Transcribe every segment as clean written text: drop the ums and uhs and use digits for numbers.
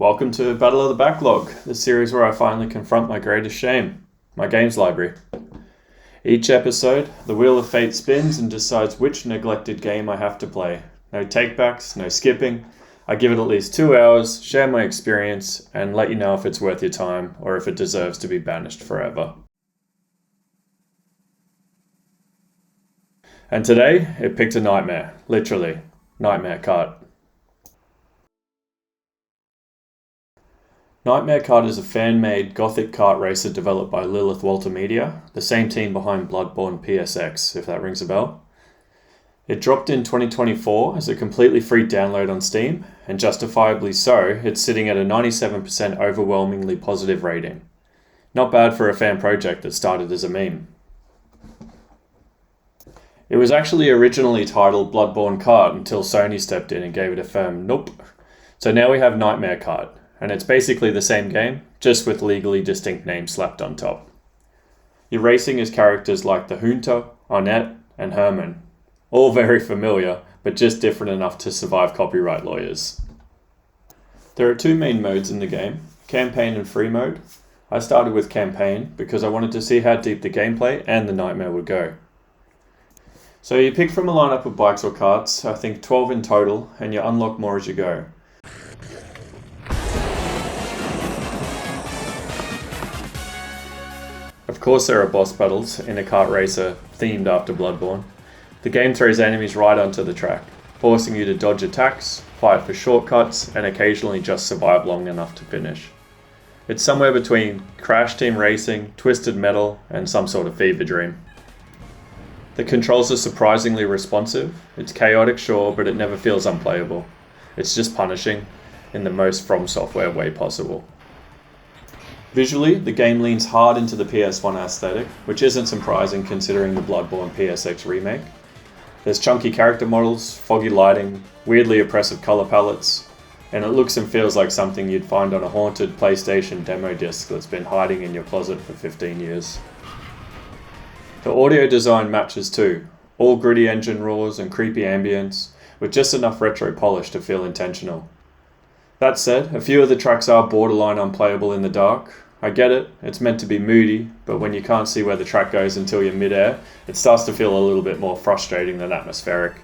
Welcome to Battle of the Backlog, the series where I finally confront my greatest shame, my games library. Each episode, the wheel of fate spins and decides which neglected game I have to play. No takebacks, no skipping. I give it at least 2 hours, share my experience, and let you know if it's worth your time or if it deserves to be banished forever. And today, it picked a nightmare, literally, Nightmare Kart. Nightmare Kart is a fan-made gothic kart racer developed by Lilith Walter Media, the same team behind Bloodborne PSX, if that rings a bell. It dropped in 2024 as a completely free download on Steam, and justifiably so, it's sitting at a 97% overwhelmingly positive rating. Not bad for a fan project that started as a meme. It was actually originally titled Bloodborne Kart until Sony stepped in and gave it a firm nope. So now we have Nightmare Kart. And it's basically the same game, just with legally distinct names slapped on top. You're racing as characters like the Junta, Arnett, and Herman. All very familiar, but just different enough to survive copyright lawyers. There are 2 main modes in the game, campaign and free mode. I started with campaign because I wanted to see how deep the gameplay and the nightmare would go. So you pick from a lineup of bikes or karts, I think 12 in total, and you unlock more as you go. Of course there are boss battles in a kart racer themed after Bloodborne. The game throws enemies right onto the track, forcing you to dodge attacks, fight for shortcuts, and occasionally just survive long enough to finish. It's somewhere between Crash Team Racing, Twisted Metal, and some sort of fever dream. The controls are surprisingly responsive. It's chaotic, sure, but it never feels unplayable. It's just punishing, in the most From Software way possible. Visually, the game leans hard into the PS1 aesthetic, which isn't surprising considering the Bloodborne PSX remake. There's chunky character models, foggy lighting, weirdly oppressive color palettes, and it looks and feels like something you'd find on a haunted PlayStation demo disc that's been hiding in your closet for 15 years. The audio design matches too, all gritty engine roars and creepy ambience, with just enough retro polish to feel intentional. That said, a few of the tracks are borderline unplayable in the dark. I get it, it's meant to be moody, but when you can't see where the track goes until you're mid-air, it starts to feel a little bit more frustrating than atmospheric.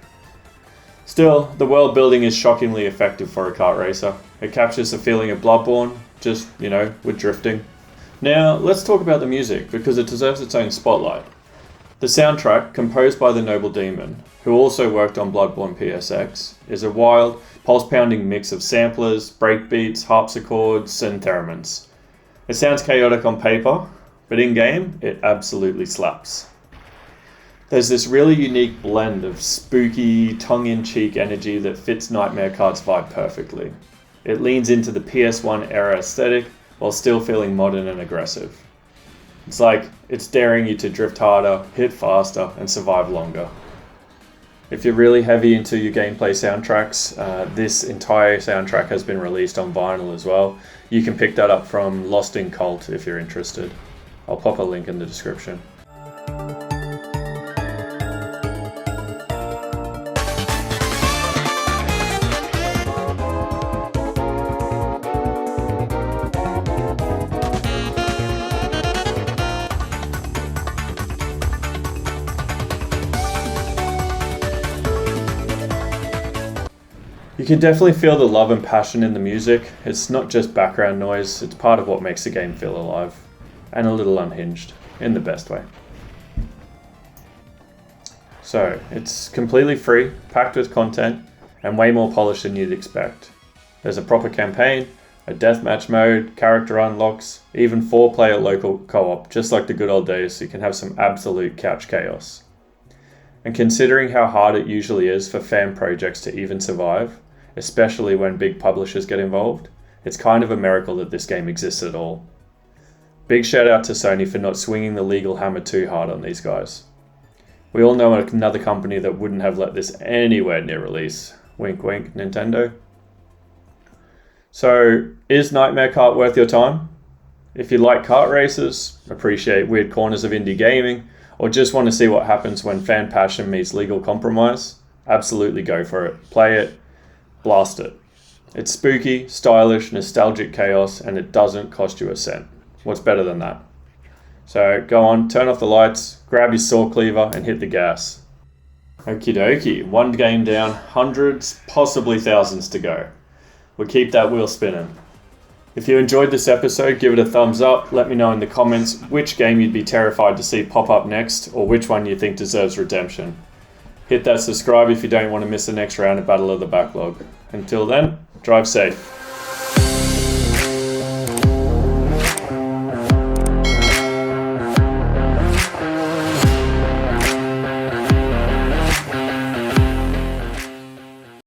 Still, the world building is shockingly effective for a kart racer. It captures the feeling of Bloodborne, just, with drifting. Now, let's talk about the music, because it deserves its own spotlight. The soundtrack, composed by the Noble Demon, who also worked on Bloodborne PSX, is a wild, pulse-pounding mix of samplers, breakbeats, harpsichords, and theremins. It sounds chaotic on paper, but in-game, it absolutely slaps. There's this really unique blend of spooky, tongue-in-cheek energy that fits Nightmare Kart's vibe perfectly. It leans into the PS1 era aesthetic while still feeling modern and aggressive. It's like it's daring you to drift harder, hit faster, and survive longer. If you're really heavy into your gameplay soundtracks, this entire soundtrack has been released on vinyl as well. You can pick that up from Lost in Cult if you're interested. I'll pop a link in the description. You can definitely feel the love and passion in the music. It's not just background noise, it's part of what makes the game feel alive. And a little unhinged, in the best way. So, it's completely free, packed with content, and way more polished than you'd expect. There's a proper campaign, a deathmatch mode, character unlocks, even 4-player local co-op, just like the good old days, so you can have some absolute couch chaos. And considering how hard it usually is for fan projects to even survive, especially when big publishers get involved, it's kind of a miracle that this game exists at all. Big shout out to Sony for not swinging the legal hammer too hard on these guys. We all know another company that wouldn't have let this anywhere near release. Wink wink, Nintendo. So, is Nightmare Kart worth your time? If you like kart races, appreciate weird corners of indie gaming, or just want to see what happens when fan passion meets legal compromise, absolutely go for it. Play it, blast it. It's spooky, stylish, nostalgic chaos, and it doesn't cost you a cent. What's better than that? So go on, turn off the lights, grab your saw cleaver, and hit the gas. Okie dokie, one game down, hundreds, possibly thousands to go. We'll keep that wheel spinning. If you enjoyed this episode, give it a thumbs up. Let me know in the comments which game you'd be terrified to see pop up next, or which one you think deserves redemption. Hit that subscribe if you don't want to miss the next round of Battle of the Backlog. Until then, drive safe.